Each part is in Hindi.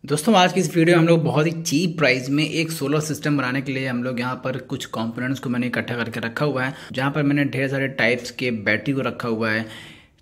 दोस्तों आज की इस वीडियो में हम लोग बहुत ही चीप प्राइस में एक सोलर सिस्टम बनाने के लिए हम लोग यहाँ पर कुछ कंपोनेंट्स को मैंने इकट्ठा करके रखा हुआ है। जहाँ पर मैंने ढेर सारे टाइप्स के बैटरी को रखा हुआ है,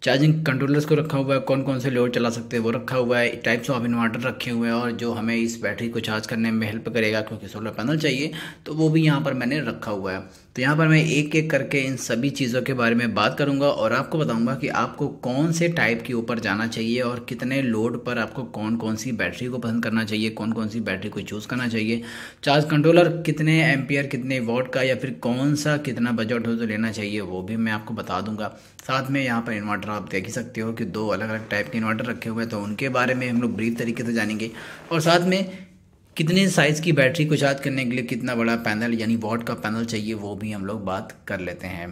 चार्जिंग कंट्रोलर्स को रखा हुआ है, कौन कौन से लोड चला सकते हैं वो रखा हुआ है, टाइप्स ऑफ इन्वर्टर रखे हुए हैं और जो हमें इस बैटरी को चार्ज करने में हेल्प करेगा क्योंकि सोलर पैनल चाहिए तो वो भी यहाँ पर मैंने रखा हुआ है। तो यहाँ पर मैं एक एक करके इन सभी चीज़ों के बारे में बात करूँगा और आपको बताऊँगा कि आपको कौन से टाइप के ऊपर जाना चाहिए और कितने लोड पर आपको कौन कौन सी बैटरी को पसंद करना चाहिए, कौन कौन सी बैटरी को चूज़ करना चाहिए, चार्ज कंट्रोलर कितने एम्पियर कितने वॉट का या फिर कौन सा कितना बजट हो तो लेना चाहिए वो भी मैं आपको बता दूंगा। साथ में यहाँ पर इन्वर्टर आप देख ही सकते हो कि दो अलग अलग टाइप के इन्वर्टर रखे हुए हैं तो उनके बारे में हम लोग ब्रीफ तरीके से जानेंगे और साथ में कितने साइज़ की बैटरी को चार्ज करने के लिए कितना बड़ा पैनल यानी वॉट का पैनल चाहिए वो भी हम लोग बात कर लेते हैं।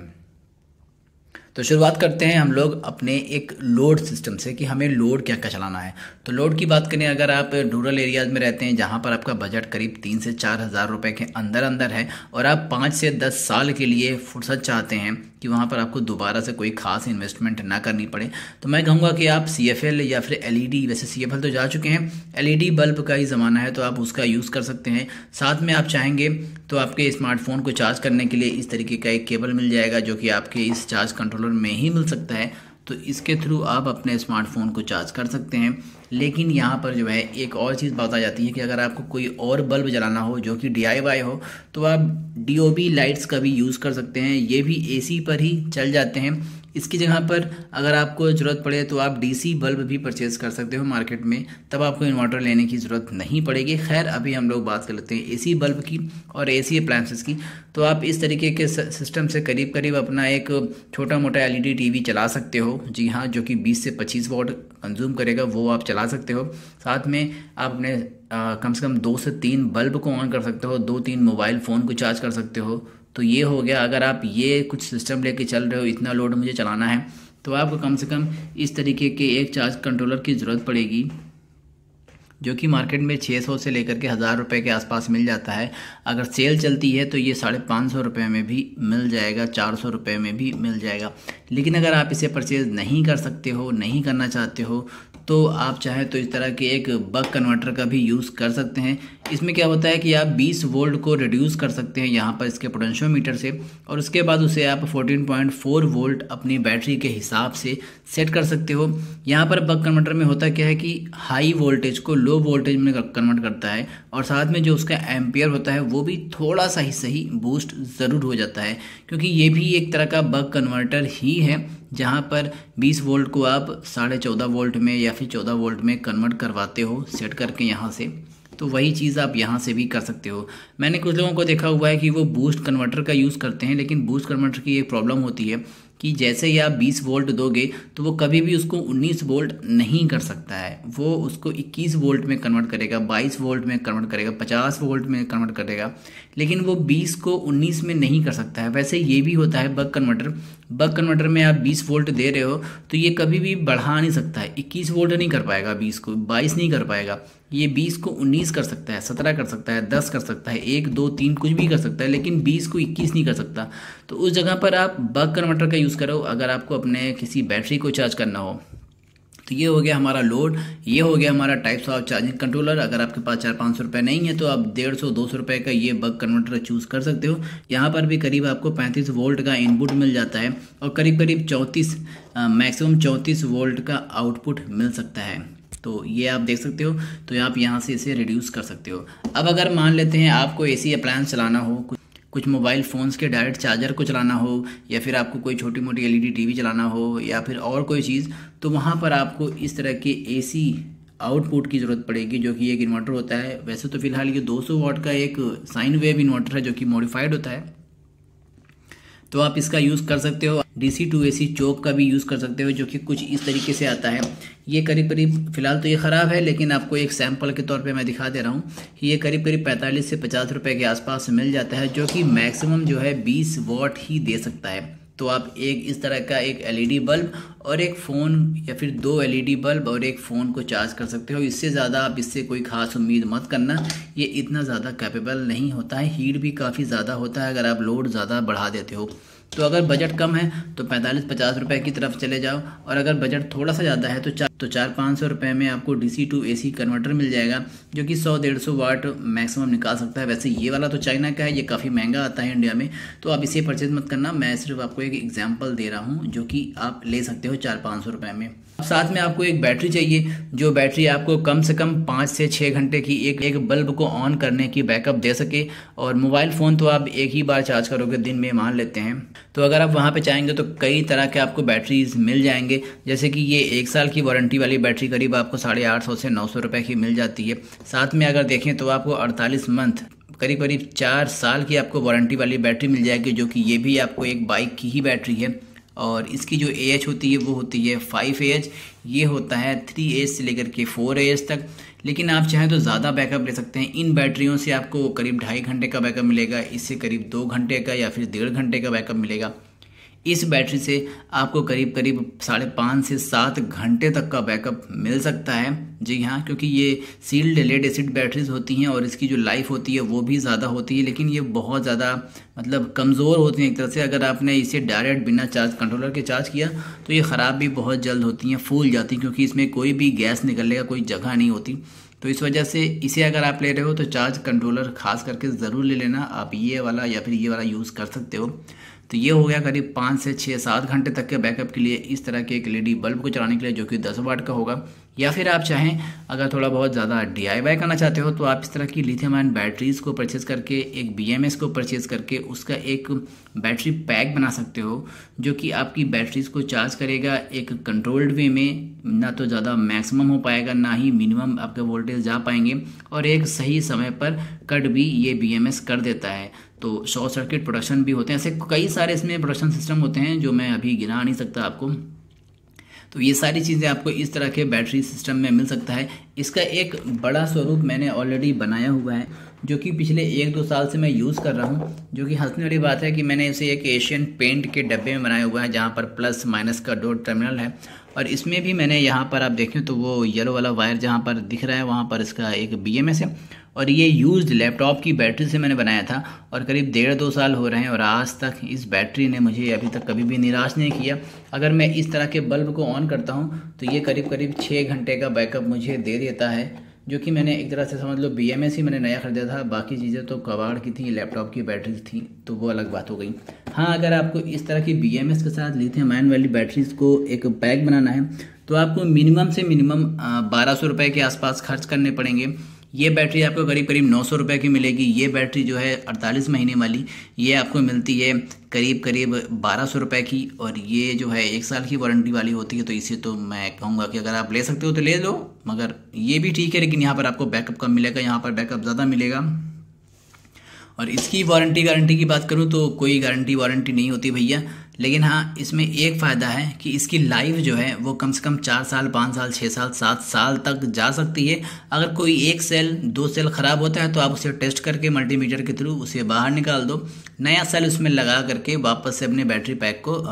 तो शुरुआत करते हैं हम लोग अपने एक लोड सिस्टम से कि हमें लोड क्या क्या चलाना है। तो लोड की बात करें, अगर आप रूरल एरियाज़ में रहते हैं जहां पर आपका बजट करीब 3 से 4 हज़ार रुपये के अंदर अंदर है और आप 5 से 10 साल के लिए फुर्सत चाहते हैं कि वहां पर आपको दोबारा से कोई खास इन्वेस्टमेंट ना करनी पड़े, तो मैं कहूँगा कि आप CFL या फिर LED, वैसे CFL तो जा चुके हैं, LED बल्ब का ही ज़माना है तो आप उसका यूज़ कर सकते हैं। साथ में आप चाहेंगे तो आपके स्मार्टफोन को चार्ज करने के लिए इस तरीके का एक केबल मिल जाएगा जो कि आपके इस चार्ज कंट्रोलर में ही मिल सकता है, तो इसके थ्रू आप अपने स्मार्टफोन को चार्ज कर सकते हैं। लेकिन यहाँ पर जो है एक और चीज़ बात आ जाती है कि अगर आपको कोई और बल्ब जलाना हो जो कि DIY हो तो आप DOB लाइट्स का भी यूज़ कर सकते हैं, ये भी AC पर ही चल जाते हैं। इसकी जगह पर अगर आपको ज़रूरत पड़े तो आप DC बल्ब भी परचेज़ कर सकते हो मार्केट में, तब आपको इन्वर्टर लेने की ज़रूरत नहीं पड़ेगी। खैर अभी हम लोग बात कर लेते हैं AC बल्ब की और AC अप्लायंसेस की। तो आप इस तरीके के सिस्टम से करीब करीब अपना एक छोटा मोटा LED TV चला सकते हो, जी हाँ, जो कि 20 से 25 वॉट कंज्यूम करेगा वो आप चला सकते हो। साथ में आप अपने कम से कम 2 से 3 बल्ब को ऑन कर सकते हो, 2-3 मोबाइल फ़ोन को चार्ज कर सकते हो। तो ये हो गया, अगर आप ये कुछ सिस्टम लेके चल रहे हो, इतना लोड मुझे चलाना है, तो आपको कम से कम इस तरीके के एक चार्ज कंट्रोलर की ज़रूरत पड़ेगी जो कि मार्केट में 600 से लेकर के 1000 रुपये के आसपास मिल जाता है। अगर सेल चलती है तो ये 550 रुपये में भी मिल जाएगा, 400 रुपये में भी मिल जाएगा। लेकिन अगर आप इसे परचेज़ नहीं कर सकते हो, नहीं करना चाहते हो, तो आप चाहे तो इस तरह के एक बक कन्वर्टर का भी यूज़ कर सकते हैं। इसमें क्या होता है कि आप 20 वोल्ट को रिड्यूस कर सकते हैं यहाँ पर इसके पोटेंशियोमीटर से और उसके बाद उसे आप 14.4 वोल्ट अपनी बैटरी के हिसाब से सेट कर सकते हो। यहाँ पर बक कन्वर्टर में होता क्या है कि हाई वोल्टेज को लो वोल्टेज में कन्वर्ट करता है और साथ में जो उसका एम्पियर होता है वो भी थोड़ा सा ही सही बूस्ट ज़रूर हो जाता है, क्योंकि ये भी एक तरह का बक कन्वर्टर ही है जहाँ पर 20 वोल्ट को आप 14.5 वोल्ट में या फिर 14 वोल्ट में कन्वर्ट करवाते हो सेट करके यहाँ से। तो वही चीज़ आप यहाँ से भी कर सकते हो। मैंने कुछ लोगों को देखा हुआ है कि वो बूस्ट कन्वर्टर का यूज़ करते हैं, लेकिन बूस्ट कन्वर्टर की एक प्रॉब्लम होती है कि जैसे ही आप 20 वोल्ट दोगे तो वो कभी भी उसको 19 वोल्ट नहीं कर सकता है, वो उसको 21 वोल्ट में कन्वर्ट करेगा, 22 वोल्ट में कन्वर्ट करेगा, 50 वोल्ट में कन्वर्ट करेगा, लेकिन वो 20 को 19 में नहीं कर सकता है। वैसे ये भी होता है बक कन्वर्टर। बक कन्वर्टर में आप 20 वोल्ट दे रहे हो तो ये कभी भी बढ़ा नहीं सकता है, 21 वोल्ट नहीं कर पाएगा, 20 को 22 नहीं कर पाएगा, ये 20 को 19 कर सकता है, 17 कर सकता है, 10 कर सकता है, 1 2 3 कुछ भी कर सकता है, लेकिन 20 को 21 नहीं कर सकता। तो उस जगह पर आप बक कन्वर्टर का यूज़ करो अगर आपको अपने किसी बैटरी को चार्ज करना हो। तो ये हो गया हमारा लोड, ये हो गया हमारा टाइप्स ऑफ चार्जिंग कंट्रोलर। अगर आपके पास 400-500 रुपये नहीं है तो आप 150-200 रुपये का ये बक कन्वर्टर चूज़ कर सकते हो। यहाँ पर भी करीब आपको 35 वोल्ट का इनपुट मिल जाता है और करीब करीब 34 मैक्सिमम 34 वोल्ट का आउटपुट मिल सकता है। तो ये आप देख सकते हो, तो आप यहाँ से इसे रिड्यूस कर सकते हो। अब अगर मान लेते हैं आपको AC अप्लायंस चलाना हो, कुछ मोबाइल फ़ोन्स के डायरेक्ट चार्जर को चलाना हो या फिर आपको कोई छोटी मोटी LED TV चलाना हो या फिर और कोई चीज़, तो वहाँ पर आपको इस तरह के AC आउटपुट की ज़रूरत पड़ेगी जो कि एक इन्वर्टर होता है। वैसे तो फ़िलहाल ये 200 वाट का एक साइन वेव इन्वर्टर है जो कि मॉडिफाइड होता है, तो आप इसका यूज़ कर सकते हो। DC to AC चोक का भी यूज़ कर सकते हो जो कि कुछ इस तरीके से आता है। ये करीब करीब फ़िलहाल तो ये ख़राब है, लेकिन आपको एक सैंपल के तौर पे मैं दिखा दे रहा हूँ। ये करीब करीब 45 से 50 रुपये के आसपास मिल जाता है जो कि मैक्सिमम जो है 20 वॉट ही दे सकता है। तो आप एक इस तरह का एक LED बल्ब और एक फ़ोन या फिर 2 LED बल्ब और एक फ़ोन को चार्ज कर सकते हो। इससे ज़्यादा आप इससे कोई ख़ास उम्मीद मत करना, ये इतना ज़्यादा कैपेबल नहीं होता है, हीट भी काफ़ी ज़्यादा होता है अगर आप लोड ज़्यादा बढ़ा देते हो। तो अगर बजट कम है तो 45-50 रुपए की तरफ चले जाओ, और अगर बजट थोड़ा सा ज़्यादा है तो 400-500 रुपये में आपको DC to AC कन्वर्टर मिल जाएगा, जो कि 100-150 वाट मैक्सिमम निकाल सकता है। वैसे ये वाला तो चाइना का है, ये काफ़ी महंगा आता है इंडिया में, तो आप इसे परचेज मत करना। मैं सिर्फ आपको एक एग्जाम्पल दे रहा हूँ जो कि आप ले सकते हो 400-500 रुपये में। साथ में आपको एक बैटरी चाहिए, जो बैटरी आपको कम से कम 5 से 6 घंटे की एक बल्ब को ऑन करने की बैकअप दे सके। और मोबाइल फ़ोन तो आप एक ही बार चार्ज करोगे दिन में, मान लेते हैं। तो अगर आप वहाँ पे चाहेंगे तो कई तरह के आपको बैटरीज मिल जाएंगे, जैसे कि ये 1 साल की वारंटी वाली बैटरी करीब आपको 850 से 900 रुपये की मिल जाती है। साथ में अगर देखें तो आपको 48 मंथ करीब करीब 4 साल की आपको वारंटी वाली बैटरी मिल जाएगी, जो कि ये भी आपको एक बाइक की ही बैटरी है। और इसकी जो AH होती है वो होती है 5AH, ये होता है 3AH से लेकर के 4AH तक। लेकिन आप चाहें तो ज़्यादा बैकअप ले सकते हैं। इन बैटरियों से आपको करीब 2.5 घंटे का बैकअप मिलेगा, इससे करीब 2 घंटे का या फिर 1.5 घंटे का बैकअप मिलेगा। इस बैटरी से आपको करीब करीब 5.5 से 7 घंटे तक का बैकअप मिल सकता है। जी हाँ, क्योंकि ये सील्ड लेड एसिड बैटरीज होती हैं और इसकी जो लाइफ होती है वो भी ज़्यादा होती है, लेकिन ये बहुत ज़्यादा मतलब कमज़ोर होती हैं एक तरह से। अगर आपने इसे डायरेक्ट बिना चार्ज कंट्रोलर के चार्ज किया तो ये ख़राब भी बहुत जल्द होती हैं, फूल जाती हैं, क्योंकि इसमें कोई भी गैस निकलने का कोई जगह नहीं होती। तो इस वजह से इसे अगर आप ले रहे हो तो चार्ज कंट्रोलर खास करके ज़रूर ले लेना। आप ये वाला या फिर ये वाला यूज़ कर सकते हो। तो ये हो गया करीब 5 से 6-7 घंटे तक के बैकअप के लिए इस तरह के एक LED बल्ब को चलाने के लिए, जो कि 10 वाट का होगा। या फिर आप चाहें अगर थोड़ा बहुत ज़्यादा DIY करना चाहते हो तो आप इस तरह की लिथियम आयन बैटरीज़ को परचेज़ करके, एक BMS को परचेज़ करके उसका एक बैटरी पैक बना सकते हो, जो कि आपकी बैटरीज़ को चार्ज करेगा एक कंट्रोल्ड वे में। ना तो ज़्यादा मैक्सिमम हो पाएगा, ना ही मिनिमम आपके वोल्टेज जा पाएंगे, और एक सही समय पर कट भी ये BMS कर देता है। तो शॉर्ट सर्किट प्रोडक्शन भी होते हैं, ऐसे कई सारे इसमें प्रोडक्शन सिस्टम होते हैं जो मैं अभी गिना नहीं सकता आपको। तो ये सारी चीज़ें आपको इस तरह के बैटरी सिस्टम में मिल सकता है। इसका एक बड़ा स्वरूप मैंने ऑलरेडी बनाया हुआ है, जो कि पिछले 1-2 साल से मैं यूज़ कर रहा हूँ। जो कि हंसने वाली बात है कि मैंने इसे एक एशियन पेंट के डब्बे में बनाया हुआ है, जहाँ पर प्लस माइनस का 2 टर्मिनल है। और इसमें भी मैंने यहाँ पर आप देखें तो वो येलो वाला वायर जहाँ पर दिख रहा है वहाँ पर इसका एक BMS है। और ये यूज्ड लैपटॉप की बैटरी से मैंने बनाया था, और करीब 1.5-2 साल हो रहे हैं, और आज तक इस बैटरी ने मुझे अभी तक कभी भी निराश नहीं किया। अगर मैं इस तरह के बल्ब को ऑन करता हूँ तो ये करीब करीब 6 घंटे का बैकअप मुझे दे देता है, जो कि मैंने एक तरह से समझ लो BMS ही मैंने नया खरीदा था। बाकी चीज़ें तो कबाड़ की थी, लैपटॉप की बैटरी थी, तो वो अलग बात हो गई। हाँ, अगर आपको इस तरह की BMS के साथ लिथियम आयन वाली बैटरीज को एक पैक बनाना है तो आपको मिनिमम से मिनिमम 1200 रुपये के आसपास खर्च करने पड़ेंगे। ये बैटरी आपको करीब करीब 900 रुपये की मिलेगी। ये बैटरी जो है 48 महीने वाली, ये आपको मिलती है करीब करीब 1200 रुपये की। और ये जो है 1 साल की वारंटी वाली होती है। तो इसे तो मैं कहूँगा कि अगर आप ले सकते हो तो ले लो, मगर ये भी ठीक है, लेकिन यहाँ पर आपको बैकअप कम मिलेगा, यहाँ पर बैकअप ज़्यादा मिलेगा। और इसकी वारंटी गारंटी की बात करूँ तो कोई गारंटी वारंटी नहीं होती भैया, लेकिन हाँ इसमें एक फ़ायदा है कि इसकी लाइफ जो है वो कम से कम 4 साल, 5 साल, 6 साल, 7 साल तक जा सकती है। अगर कोई 1 सेल 2 सेल ख़राब होता है तो आप उसे टेस्ट करके मल्टीमीटर के थ्रू उसे बाहर निकाल दो, नया सेल उसमें लगा करके वापस से अपने बैटरी पैक को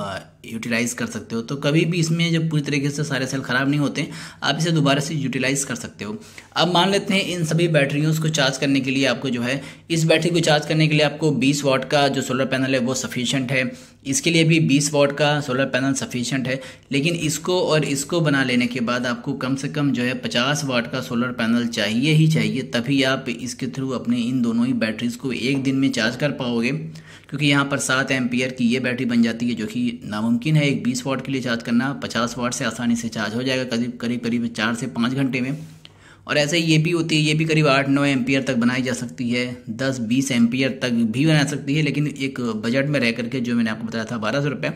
यूटिलाइज़ कर सकते हो। तो कभी भी इसमें जब पूरी तरीके से सारे सेल ख़राब नहीं होते, आप इसे दोबारा से यूटिलाइज़ कर सकते हो। अब मान लेते हैं इन सभी बैटरियों को चार्ज करने के लिए आपको जो है, इस बैटरी को चार्ज करने के लिए आपको 20 वाट का जो सोलर पैनल है वो सफिशिएंट है। इसके लिए भी 20 वाट का सोलर पैनल सफिशिएंट है, लेकिन इसको और इसको बना लेने के बाद आपको कम से कम जो है 50 वाट का सोलर पैनल चाहिए ही चाहिए, तभी आप इसके थ्रू अपने इन दोनों ही बैटरीज़ को एक दिन में चार्ज कर पाओगे। क्योंकि यहाँ पर 7 एम्पियर की ये बैटरी बन जाती है, जो कि नामुमकिन है एक 20 वाट के लिए चार्ज करना। 50 वाट से आसानी से चार्ज हो जाएगा करीब 4 से 5 घंटे में। और ऐसे ये भी होती है, ये भी करीब 8-9 एम्पियर तक बनाई जा सकती है, 10-20 एम्पियर तक भी बना सकती है। लेकिन एक बजट में रह करके जो मैंने आपको बताया था 1200 रुपये,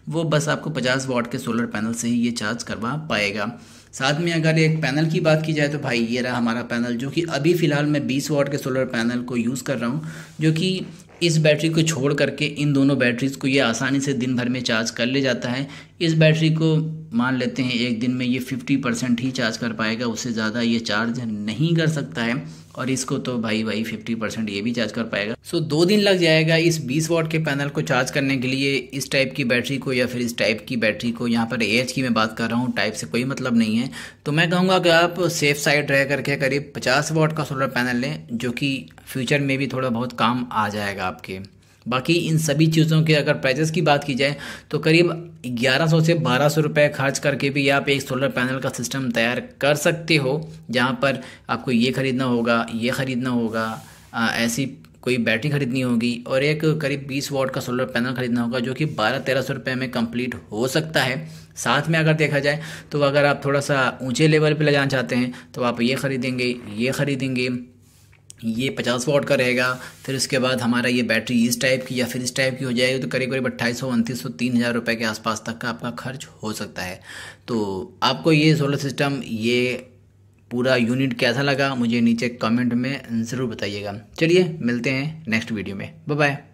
वो बस आपको 50 वाट के सोलर पैनल से ही ये चार्ज करवा पाएगा। साथ में अगर एक पैनल की बात की जाए तो भाई ये रहा हमारा पैनल, जो कि अभी फ़िलहाल मैं 20 वाट के सोलर पैनल को यूज़ कर रहा हूँ, जो कि इस बैटरी को छोड़ करके इन दोनों बैटरीज़ को ये आसानी से दिन भर में चार्ज कर ले जाता है। इस बैटरी को मान लेते हैं एक दिन में ये 50% ही चार्ज कर पाएगा, उससे ज़्यादा ये चार्ज नहीं कर सकता है। और इसको तो भाई 50% ये भी चार्ज कर पाएगा। सो 2 दिन लग जाएगा इस 20 वाट के पैनल को चार्ज करने के लिए, इस टाइप की बैटरी को या फिर इस टाइप की बैटरी को। यहाँ पर AH की मैं बात कर रहा हूँ, टाइप से कोई मतलब नहीं है। तो मैं कहूँगा कि आप सेफ साइड रह करके करीब 50 वाट का सोलर पैनल लें, जो कि फ्यूचर में भी थोड़ा बहुत काम आ जाएगा आपके। बाकी इन सभी चीज़ों के अगर प्राइजेस की बात की जाए तो करीब 1100 से 1200 रुपये खर्च करके भी आप एक सोलर पैनल का सिस्टम तैयार कर सकते हो, जहाँ पर आपको ये ख़रीदना होगा, ये ख़रीदना होगा, ऐसी कोई बैटरी ख़रीदनी होगी और एक करीब 20 वॉट का सोलर पैनल ख़रीदना होगा, जो कि 1200-1300 रुपये में कंप्लीट हो सकता है। साथ में अगर देखा जाए तो अगर आप थोड़ा सा ऊंचे लेवल पे ले जाना चाहते हैं तो आप ये ख़रीदेंगे, ये ख़रीदेंगे, ये 50 वॉट का रहेगा। फिर उसके बाद हमारा ये बैटरी इस टाइप की या फिर इस टाइप की हो जाएगी तो करीब करीब 2800, 2900, 3000 रुपये के आसपास तक का आपका खर्च हो सकता है। तो आपको ये सोलर सिस्टम, ये पूरा यूनिट कैसा लगा मुझे नीचे कमेंट में ज़रूर बताइएगा। चलिए मिलते हैं नेक्स्ट वीडियो में, बाय बाय।